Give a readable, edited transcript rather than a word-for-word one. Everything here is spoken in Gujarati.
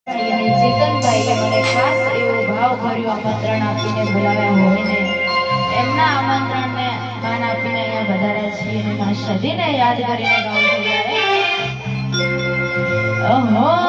ચેતનભાઈએ મને ખાસ એવો ભાવભર્યું આમંત્રણ આપીને બોલાવ્યા હોય ને એમના આમંત્રણને માન આપીને અહીંયા વધાર્યા છીએ અને માં સદીને યાદ કરીને ગાઉં છું. ઓહો